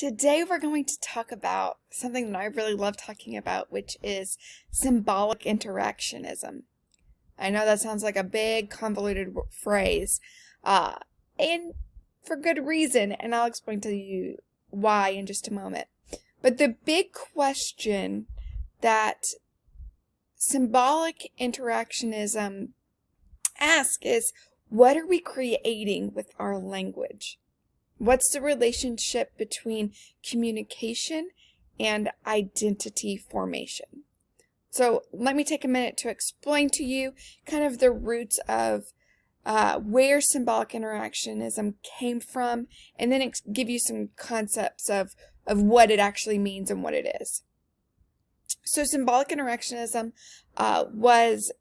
Today we're going to talk about something that I really love talking about, which is symbolic interactionism. I know that sounds like a big, convoluted phrase, uh, and for good reason, and I'll explain to you why in just a moment. But the big question that symbolic interactionism asks is, what are we creating with our language? What's the relationship between communication and identity formation? So let me take a minute to explain to you kind of the roots of where symbolic interactionism came from, and then give you some concepts of what it actually means and what it is. So symbolic interactionism was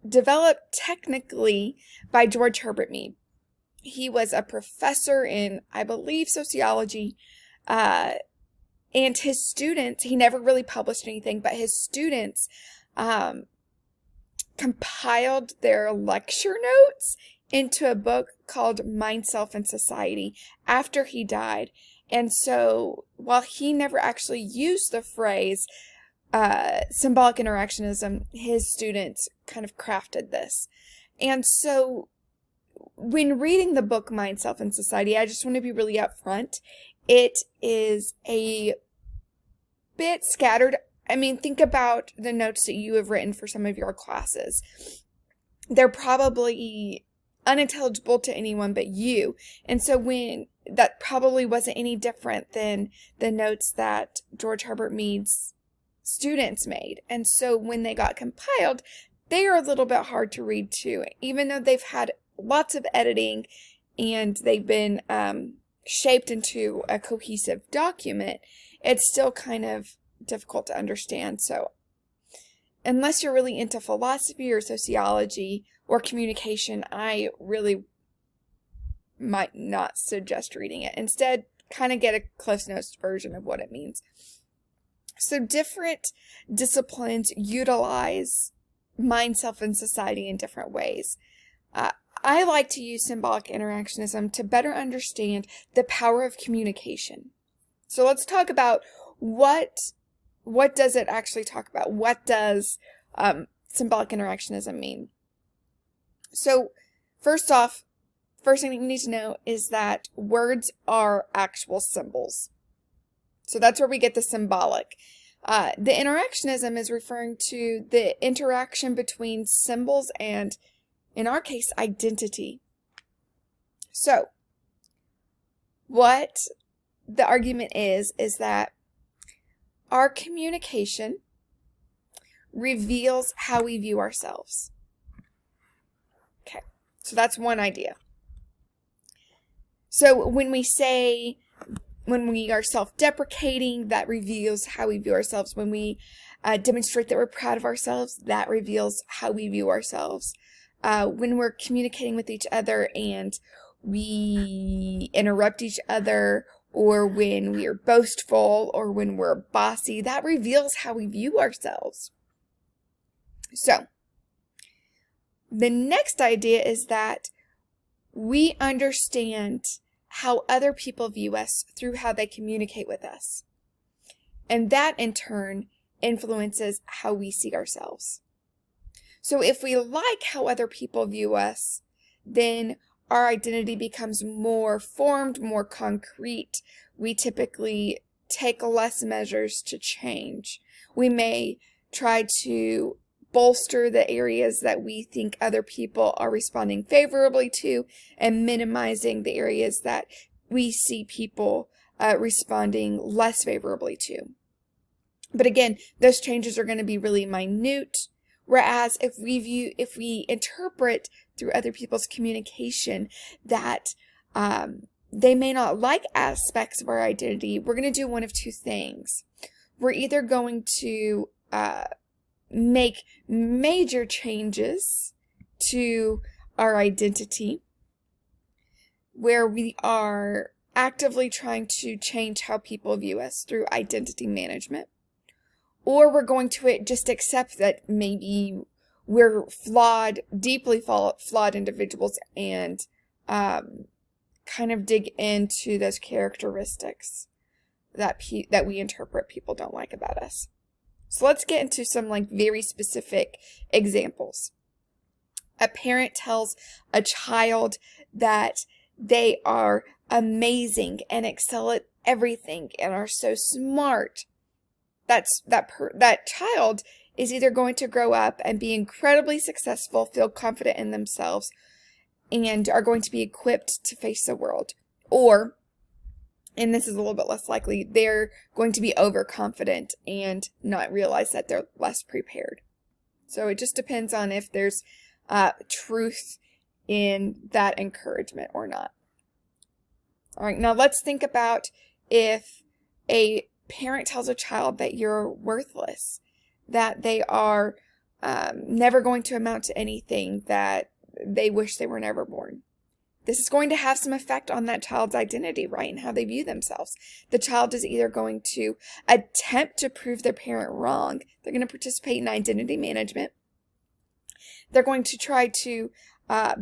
developed technically by George Herbert Mead. He was a professor in, I believe, sociology, and his students, he never really published anything, but his students compiled their lecture notes into a book called Mind, Self, and Society after he died. And so while he never actually used the phrase symbolic interactionism, his students kind of crafted this. And so when reading the book Mind, Self, and Society, I just want to be really upfront. It is a bit scattered. I mean, think about the notes that you have written for some of your classes. They're probably unintelligible to anyone but you. And so that probably wasn't any different than the notes that George Herbert Mead's students made. And so when they got compiled, they are a little bit hard to read too, even though they've had lots of editing and they've been shaped into a cohesive document. It's still kind of difficult to understand. So unless you're really into philosophy or sociology or communication, I really might not suggest reading it. Instead, kind of get a Cliff's Notes version of what it means. So different disciplines utilize mind, self, and society in different ways. I like to use symbolic interactionism to better understand the power of communication. So let's talk about what does it actually talk about? What does symbolic interactionism mean? So first off, first thing that you need to know is that words are actual symbols. So that's where we get the symbolic. The interactionism is referring to the interaction between symbols and, in our case, identity. So, what the argument is that our communication reveals how we view ourselves. Okay, so that's one idea. So when we are self-deprecating, that reveals how we view ourselves. When we demonstrate that we're proud of ourselves, that reveals how we view ourselves. When we're communicating with each other and we interrupt each other, or when we are boastful, or when we're bossy, that reveals how we view ourselves. So, the next idea is that we understand how other people view us through how they communicate with us. And that, in turn, influences how we see ourselves. So if we like how other people view us, then our identity becomes more formed, more concrete. We typically take less measures to change. We may try to bolster the areas that we think other people are responding favorably to and minimizing the areas that we see people responding less favorably to. But again, those changes are going to be really minute. Whereas if we interpret through other people's communication that they may not like aspects of our identity, we're going to do one of two things. We're either going to make major changes to our identity, where we are actively trying to change how people view us through identity management. Or we're going to just accept that maybe we're deeply flawed individuals, and kind of dig into those characteristics. that we interpret people don't like about us. So let's get into some very specific examples. A parent tells a child that they are amazing and excel at everything and are so smart. That child is either going to grow up and be incredibly successful, feel confident in themselves, and are going to be equipped to face the world. Or, and this is a little bit less likely, they're going to be overconfident and not realize that they're less prepared. So it just depends on if there's truth in that encouragement or not. All right, now let's think about if a parent tells a child that you're worthless, that they are never going to amount to anything, that they wish they were never born. This is going to have some effect on that child's identity, right, and how they view themselves. The child is either going to attempt to prove their parent wrong. They're going to participate in identity management. They're going to try to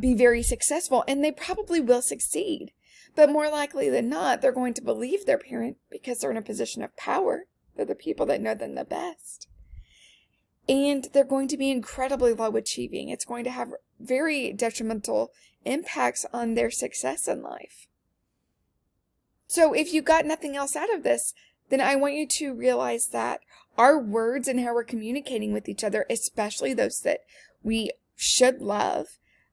be very successful, and they probably will succeed. But more likely than not, they're going to believe their parent because they're in a position of power. They're the people that know them the best. And they're going to be incredibly low achieving. It's going to have very detrimental impacts on their success in life. So if you got nothing else out of this, then I want you to realize that our words and how we're communicating with each other, especially those that we should love,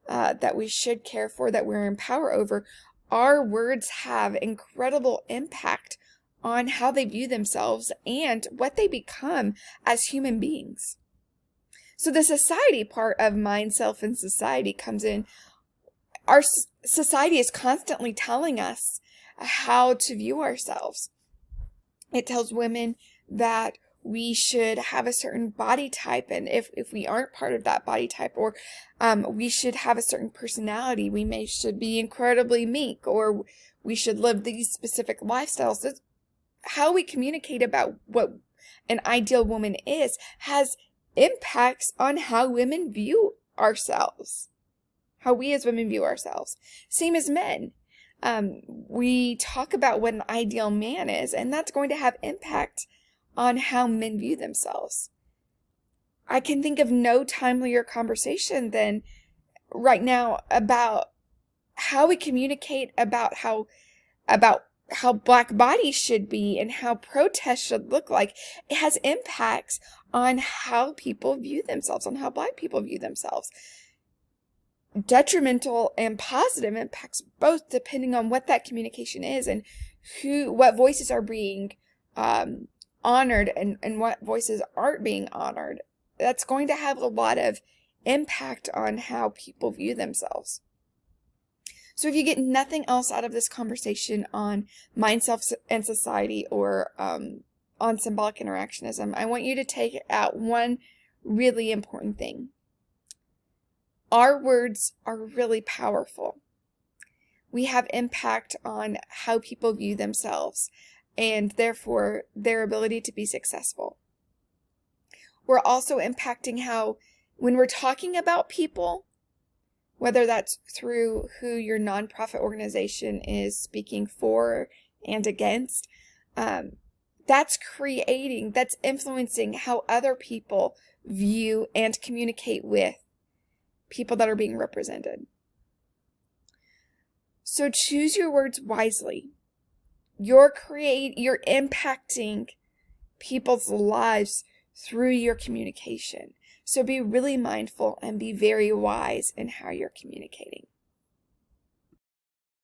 that we should care for, that we're in power over, our words have incredible impact on how they view themselves and what they become as human beings. So the society part of mind, self, and society comes in. Our society is constantly telling us how to view ourselves. It tells women that we should have a certain body type, and if we aren't part of that body type, or we should have a certain personality, should be incredibly meek, or we should live these specific lifestyles. That's how we communicate about what an ideal woman is has impacts on how women view ourselves, how we as women view ourselves. Same as men. We talk about what an ideal man is, and that's going to have impact on how men view themselves. I can think of no timelier conversation than right now about how we communicate about how Black bodies should be and how protests should look like. It has impacts on how people view themselves, on how Black people view themselves. Detrimental and positive impacts both, depending on what that communication is and what voices are being honored and what voices aren't being honored. That's going to have a lot of impact on how people view themselves. So if you get nothing else out of this conversation on mind, self, and society, or on symbolic interactionism, I want you to take out one really important thing. Our words are really powerful. We have impact on how people view themselves and therefore their ability to be successful. We're also impacting how, when we're talking about people, whether that's through who your nonprofit organization is speaking for and against, that's influencing how other people view and communicate with people that are being represented. So choose your words wisely. You're impacting people's lives through your communication. So be really mindful and be very wise in how you're communicating.